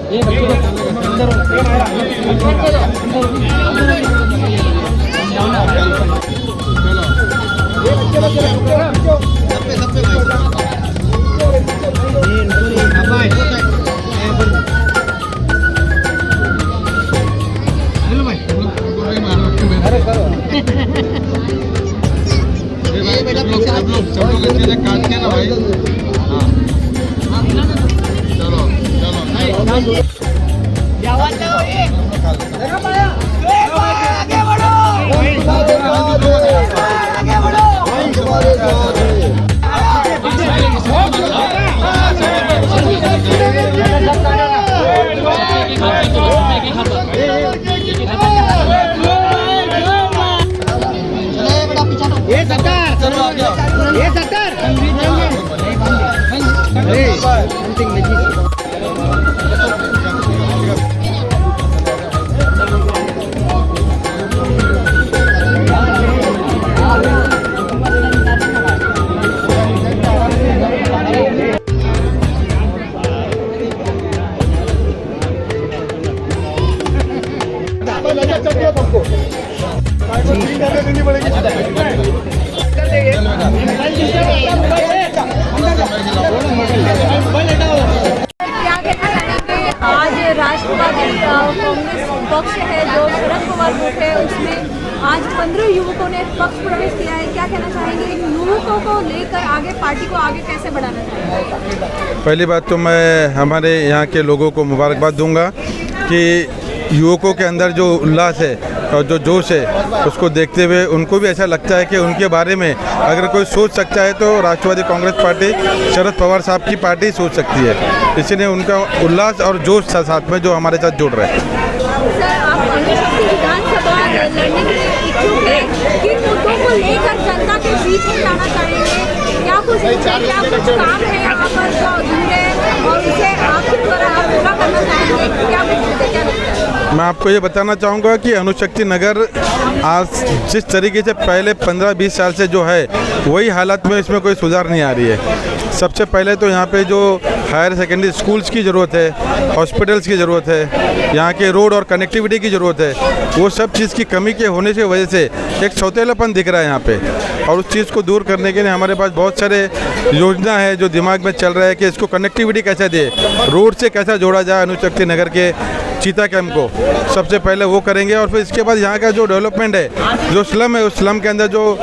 आज राष्ट्रवादी कांग्रेस पक्ष है जो शरद पवार ग्रुप है, उसमें आज 15 युवकों ने पक्ष प्रवेश किया है। क्या कहना चाहेंगे इन युवकों को लेकर आगे पार्टी को आगे कैसे बढ़ाना चाहेंगे? पहली बात तो मैं हमारे यहाँ के लोगों को मुबारकबाद दूंगा कि युवकों के अंदर जो उल्लास है और जो जोश है उसको देखते हुए उनको भी ऐसा लगता है कि उनके बारे में अगर कोई सोच सकता है तो राष्ट्रवादी कांग्रेस पार्टी शरद पवार साहब की पार्टी सोच सकती है। इसलिए उनका उल्लास और जोश साथ में जो हमारे साथ जुड़ रहे हैं। सर, आप विधानसभा लड़ने के लिए इच्छुक हैं, किन मुद्दों को लेकर जनता के बीच में जाना चाहेंगे? क्या कुछ काम है यहाँ पर जो अधूरे और उसे आपके द्वारा आप पूरा करना चाहेंगे? क्या मैं आपको ये बताना चाहूँगा कि अणुशक्ति नगर आज जिस तरीके से पहले 15-20 साल से जो है वही हालत में इसमें कोई सुधार नहीं आ रही है। सबसे पहले तो यहाँ पे जो हायर सेकेंडरी स्कूल्स की ज़रूरत है, हॉस्पिटल्स की ज़रूरत है, यहाँ के रोड और कनेक्टिविटी की ज़रूरत है, वो सब चीज़ की कमी के होने की वजह से एक सौतेलापन दिख रहा है यहाँ पे। और उस चीज़ को दूर करने के लिए हमारे पास बहुत सारे योजना है जो दिमाग में चल रहा है कि इसको कनेक्टिविटी कैसे दे, रोड से कैसा जोड़ा जाए अणुशक्ति नगर के चीता कैंप को। सबसे पहले वो करेंगे और फिर इसके बाद यहाँ का जो डेवलपमेंट है, जो स्लम है, उस स्लम के अंदर जो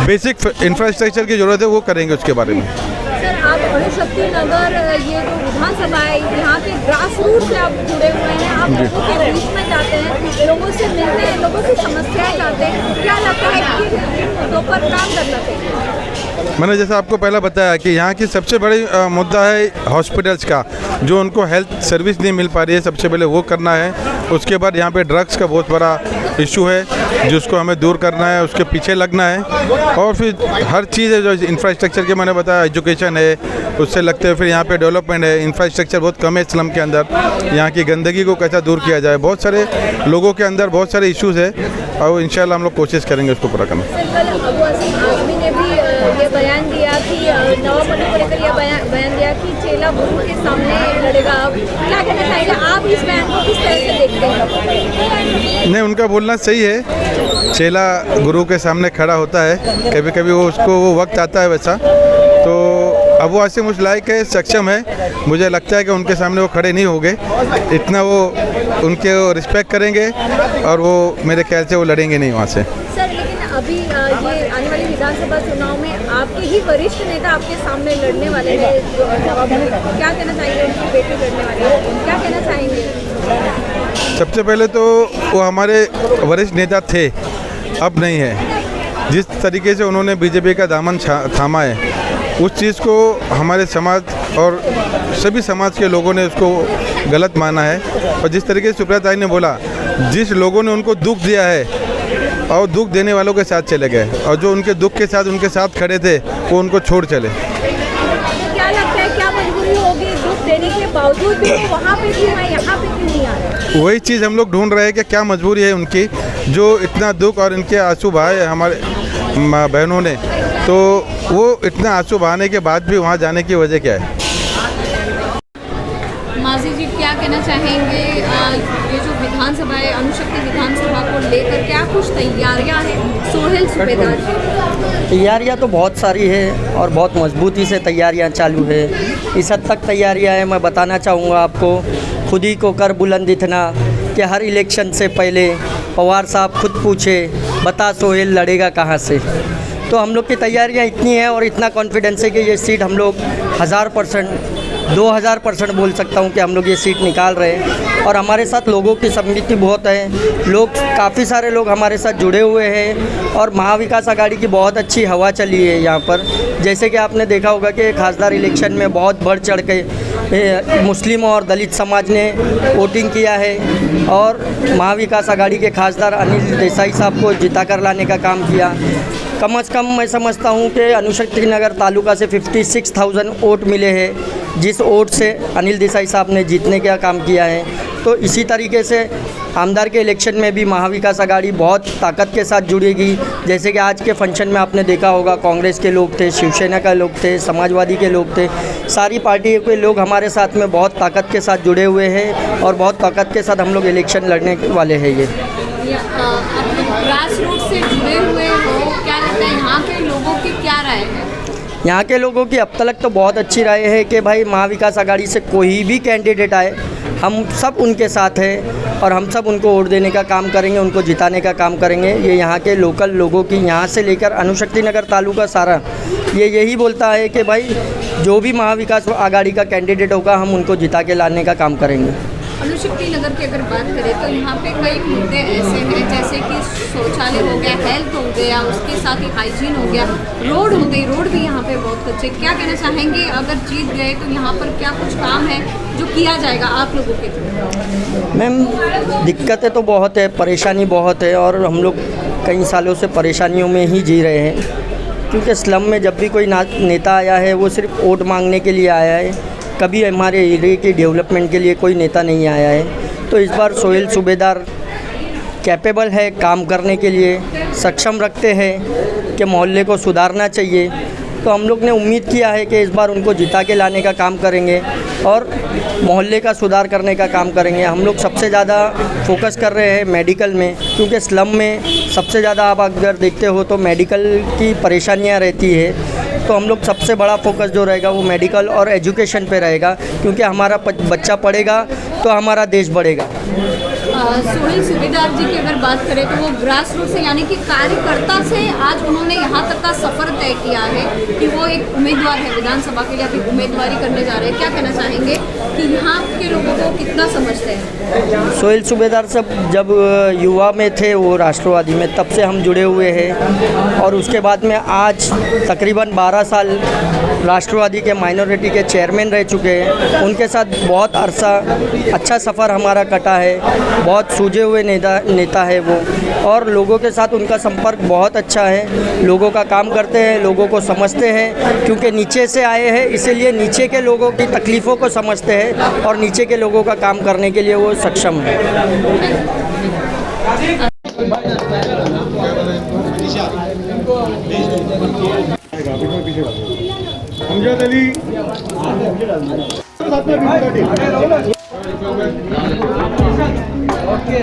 बेसिक इंफ्रास्ट्रक्चर की ज़रूरत है वो करेंगे उसके बारे में। सर, आप अणुशक्ति नगर ये जो विधानसभा है यहाँ के ग्रास रूट से आप जुड़े हुए हैं, आप लोगों के बीच में जाते हैं, लोगों से मिलते हैं, लोगों की समस्याएं जानते हैं। क्या लगता है कि मुद्दों पर काम करना चाहिए? मैंने जैसा आपको पहला बताया कि यहाँ की सबसे बड़ी मुद्दा है हॉस्पिटल्स का, जो उनको हेल्थ सर्विस नहीं मिल पा रही है, सबसे पहले वो करना है। उसके बाद यहाँ पे ड्रग्स का बहुत बड़ा इशू है जिसको हमें दूर करना है, उसके पीछे लगना है। और फिर हर चीज़ है जो इंफ्रास्ट्रक्चर के मैंने बताया, एजुकेशन है, उससे लगते हुए फिर यहाँ पे डेवलपमेंट है, इंफ्रास्ट्रक्चर बहुत कम है स्लम के अंदर, यहाँ की गंदगी को कैसा दूर किया जाए, बहुत सारे लोगों के अंदर बहुत सारे इश्यूज़ है और इंशाल्लाह हम लोग कोशिश करेंगे उसको पूरा करने। ये बयान दिया कि नवापल्ली को लेकर यह बयान दिया कि चेला गुरु के सामने लड़ेगा। अब क्या कहना चाहिए आप इस बयान को किस तरह से देखते हैं? नहीं, उनका बोलना सही है, चेला गुरु के सामने खड़ा होता है, कभी कभी वो उसको वो वक्त आता है वैसा। तो अब वो आसिम उस लायक है, सक्षम है, मुझे लगता है कि उनके सामने वो खड़े नहीं होंगे, इतना वो उनके रिस्पेक्ट करेंगे और वो मेरे ख्याल से वो लड़ेंगे नहीं वहाँ से। सर, लेकिन अभी ये आने वाली विधानसभा चुनाव में आपके ही वरिष्ठ नेता आपके सामने लड़ने वाले हैं, क्या कहना चाहिए? उनकी बेटी लड़ने वाली है, क्या कहना चाहेंगे? सबसे पहले तो वो हमारे वरिष्ठ नेता थे, अब नहीं है। जिस तरीके से उन्होंने बीजेपी का दामन थामा है, उस चीज़ को हमारे समाज और सभी समाज के लोगों ने उसको गलत माना है। और जिस तरीके से सुप्रिया ताई ने बोला, जिस लोगों ने उनको दुख दिया है और दुख देने वालों के साथ चले गए, और जो उनके दुख के साथ उनके साथ खड़े थे वो उनको छोड़ चले। क्या लगता है, क्या मजबूरी होगी दुख देने के बावजूद भी वहाँ पे क्यों है, यहाँ पे क्यों नहीं आ रहे? वही चीज़ हम लोग ढूंढ रहे हैं कि क्या मजबूरी है उनकी, जो इतना दुख और इनके आंसू बहाए हमारे बहनों ने, तो वो इतना आंसू बहाने के बाद भी वहाँ जाने की वजह क्या है? काजी जी क्या कहना चाहेंगे, ये जो विधानसभा है अणुशक्ति विधानसभा को लेकर क्या कुछ तैयारियां हैं सोहेल सूबेदार जी? तैयारियां तो बहुत सारी है और बहुत मजबूती से तैयारियां चालू है। इस हद तक तैयारियां हैं, मैं बताना चाहूँगा आपको, खुद ही को कर बुलंद इतना कि हर इलेक्शन से पहले पवार साहब खुद पूछे बता सोहेल लड़ेगा कहाँ से। तो हम लोग की तैयारियां इतनी हैं और इतना कॉन्फिडेंस है कि ये सीट हम लोग 1000%, 2000% बोल सकता हूँ कि हम लोग ये सीट निकाल रहे हैं। और हमारे साथ लोगों की सम्मिलित बहुत है, लोग काफ़ी सारे लोग हमारे साथ जुड़े हुए हैं और महाविकास आघाड़ी की बहुत अच्छी हवा चली है यहाँ पर। जैसे कि आपने देखा होगा कि खासदार इलेक्शन में बहुत बढ़ चढ़ के मुस्लिम और दलित समाज ने वोटिंग किया है और महाविकास आघाड़ी के खासदार अनिल देसाई साहब को जिता कर लाने का काम किया। कम से कम मैं समझता हूँ कि अणुशक्ति नगर तालुका से 56,000 वोट मिले हैं, जिस वोट से अनिल देसाई साहब ने जीतने का काम किया है। तो इसी तरीके से आमदार के इलेक्शन में भी महाविकास आघाड़ी बहुत ताकत के साथ जुड़ेगी। जैसे कि आज के फंक्शन में आपने देखा होगा, कांग्रेस के लोग थे, शिवसेना के लोग थे, समाजवादी के लोग थे, सारी पार्टियों के लोग हमारे साथ में बहुत ताकत के साथ जुड़े हुए हैं और बहुत ताकत के साथ हम लोग इलेक्शन लड़ने वाले हैं। ये आप ग्रास रूट से जुड़े हुए हो, क्या लगता है यहाँ के लोगों की क्या राय है? यहाँ के लोगों की अब तक तो बहुत अच्छी राय है कि भाई महाविकास आघाड़ी से कोई भी कैंडिडेट आए, हम सब उनके साथ हैं और हम सब उनको वोट देने का काम करेंगे, उनको जिताने का काम करेंगे। ये यहाँ के लोकल लोगों की, यहाँ से लेकर अणुशक्ति नगर तालुका सारा ये यही बोलता है कि भाई जो भी महाविकास आघाड़ी का कैंडिडेट होगा हम उनको जिता के लाने का काम करेंगे। अणुशक्ति नगर की अगर बात करें तो यहाँ पे कई मुद्दे ऐसे हैं जैसे कि शौचालय हो गया, हेल्थ हो गया, उसके साथ ही हाइजीन हो गया, रोड हो गई, रोड भी यहाँ पे बहुत अच्छे। क्या कहना चाहेंगे अगर जीत गए तो यहाँ पर क्या कुछ काम है जो किया जाएगा आप लोगों के थ्रू? मैम दिक्कतें तो बहुत है, परेशानी बहुत है और हम लोग कई सालों से परेशानियों में ही जी रहे हैं। क्योंकि स्लम में जब भी कोई नेता आया है वो सिर्फ वोट मांगने के लिए आया है, कभी हमारे एरिया की डेवलपमेंट के लिए कोई नेता नहीं आया है। तो इस बार सोहेल सूबेदार कैपेबल है काम करने के लिए, सक्षम रखते हैं कि मोहल्ले को सुधारना चाहिए। तो हम लोग ने उम्मीद किया है कि इस बार उनको जिता के लाने का काम करेंगे और मोहल्ले का सुधार करने का काम करेंगे। हम लोग सबसे ज़्यादा फोकस कर रहे हैं मेडिकल में, क्योंकि स्लम में सबसे ज़्यादा आप अगर देखते हो तो मेडिकल की परेशानियां रहती है। तो हम लोग सबसे बड़ा फोकस जो रहेगा वो मेडिकल और एजुकेशन पे रहेगा, क्योंकि हमारा बच्चा पढ़ेगा तो हमारा देश बढ़ेगा। सोहेल सूबेदार जी की अगर बात करें तो वो ग्रास रूट से यानी कि कार्यकर्ता से आज उन्होंने यहाँ तक का सफ़र तय किया है कि वो एक उम्मीदवार है विधानसभा के लिए, अभी उम्मीदवारी करने जा रहे हैं। क्या कहना चाहेंगे कि यहाँ के लोगों को कितना समझते हैं? सोहेल सूबेदार साहब जब युवा में थे वो राष्ट्रवादी में, तब से हम जुड़े हुए हैं और उसके बाद में आज तकरीबन 12 साल राष्ट्रवादी के माइनॉरिटी के चेयरमैन रह चुके हैं। उनके साथ बहुत अरसा अच्छा सफ़र हमारा कटा है, बहुत सूझे हुए नेता है वो और लोगों के साथ उनका संपर्क बहुत अच्छा है। लोगों का काम करते हैं, लोगों को समझते हैं, क्योंकि नीचे से आए हैं इसीलिए नीचे के लोगों की तकलीफ़ों को समझते हैं और नीचे के लोगों का काम करने के लिए वो सक्षम है। अमजद अली ओके